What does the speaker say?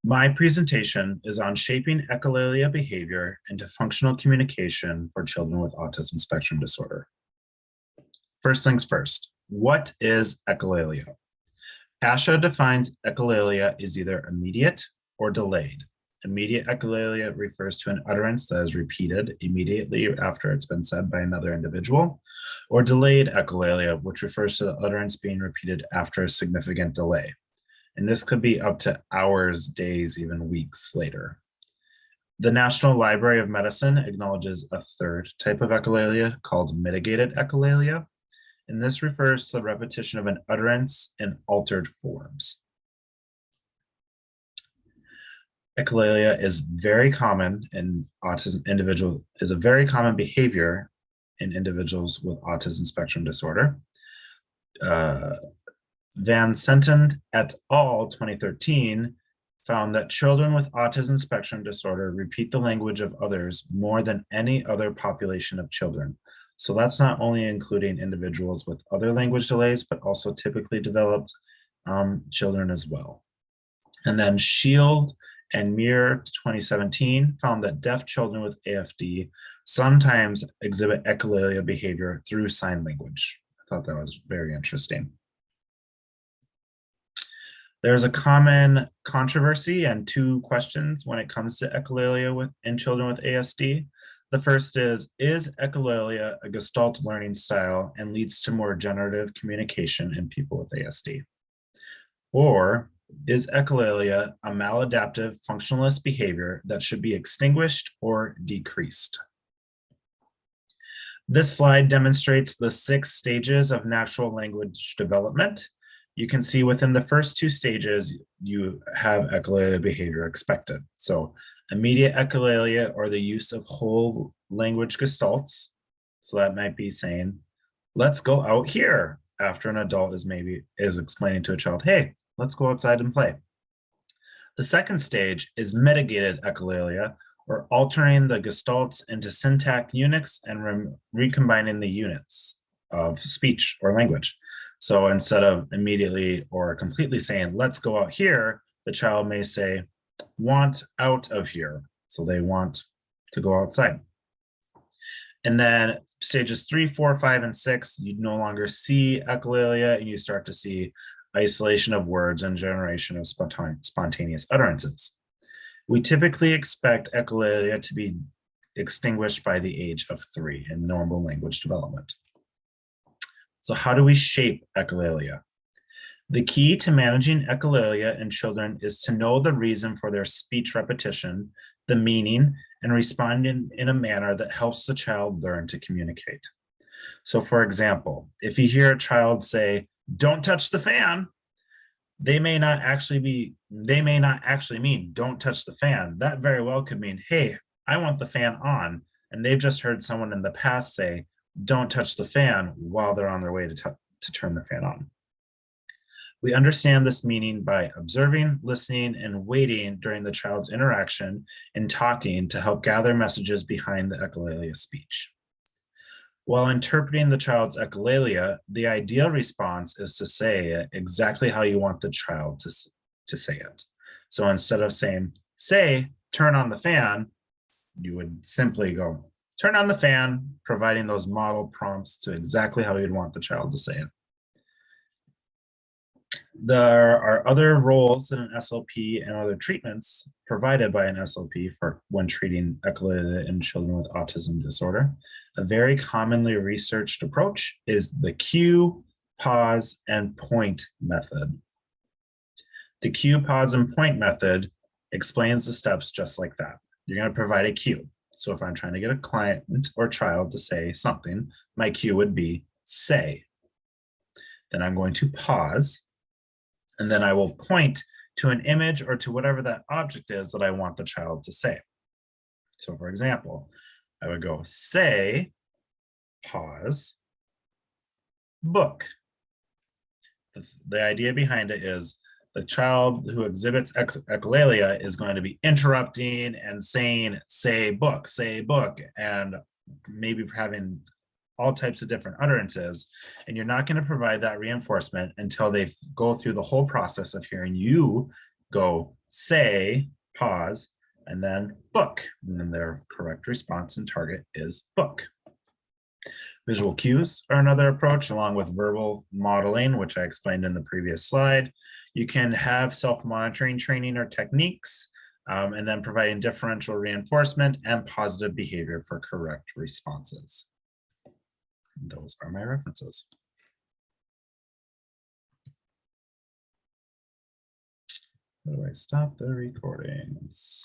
My presentation is on shaping echolalia behavior into functional communication for children with autism spectrum disorder. First things first, what is echolalia? ASHA defines echolalia as either immediate or delayed. Immediate echolalia refers to an utterance that is repeated immediately after it's been said by another individual, or delayed echolalia, which refers to the utterance being repeated after a significant delay. And this could be up to hours, days, even weeks later. The National Library of Medicine acknowledges a third type of echolalia called mitigated echolalia, and this refers to the repetition of an utterance in altered forms. Echolalia is very common in autism is a very common behavior in individuals with autism spectrum disorder. Van Senten et al. 2013 found that children with autism spectrum disorder repeat the language of others more than any other population of children. So that's not only including individuals with other language delays, but also typically developed children as well. And then Shield and Muir 2017 found that deaf children with AFD sometimes exhibit echolalia behavior through sign language. I thought that was very interesting. There's a common controversy and two questions when it comes to echolalia in children with ASD. The first is echolalia a Gestalt learning style and leads to more generative communication in people with ASD? Or is echolalia a maladaptive functionalist behavior that should be extinguished or decreased? This slide demonstrates the 6 stages of natural language development. You can see within the first 2 stages, you have echolalia behavior expected. So immediate echolalia, or the use of whole language gestalts. So that might be saying, let's go out here, after an adult is explaining to a child, hey, let's go outside and play. The second stage is mitigated echolalia, or altering the gestalts into syntactic units and recombining the units of speech or language. So instead of immediately or completely saying, let's go out here, the child may say, want out of here. So they want to go outside. And then stages 3, 4, 5, and 6, you no longer see echolalia, and you start to see isolation of words and generation of spontaneous utterances. We typically expect echolalia to be extinguished by the age of 3 in normal language development. So how do we shape echolalia? The key to managing echolalia in children is to know the reason for their speech repetition, the meaning, and responding in a manner that helps the child learn to communicate. So for example, if you hear a child say, don't touch the fan, they may not actually mean don't touch the fan. That very well could mean, hey, I want the fan on. And they've just heard someone in the past say, don't touch the fan, while they're on their way to turn the fan on. We understand this meaning by observing, listening, and waiting during the child's interaction and talking to help gather messages behind the echolalia speech. While interpreting the child's echolalia, the ideal response is to say it exactly how you want the child to say it. So instead of saying, say, turn on the fan, you would simply go, turn on the fan, providing those model prompts to exactly how you'd want the child to say it. There are other roles in an SLP and other treatments provided by an SLP for when treating echolalia in children with autism disorder. A very commonly researched approach is the cue, pause, and point method. The cue, pause, and point method explains the steps just like that. You're going to provide a cue. So if I'm trying to get a client or child to say something, my cue would be say. Then I'm going to pause, and then I will point to an image or to whatever that object is that I want the child to say. So for example, I would go say, pause, book. The idea behind it is the child who exhibits echolalia is going to be interrupting and saying, say book, and maybe having all types of different utterances, and you're not going to provide that reinforcement until they go through the whole process of hearing you go say, pause, and then book. And then their correct response and target is book. Visual cues are another approach, along with verbal modeling, which I explained in the previous slide. You can have self-monitoring training or techniques, and then providing differential reinforcement and positive behavior for correct responses. And those are my references. How do I stop the recordings?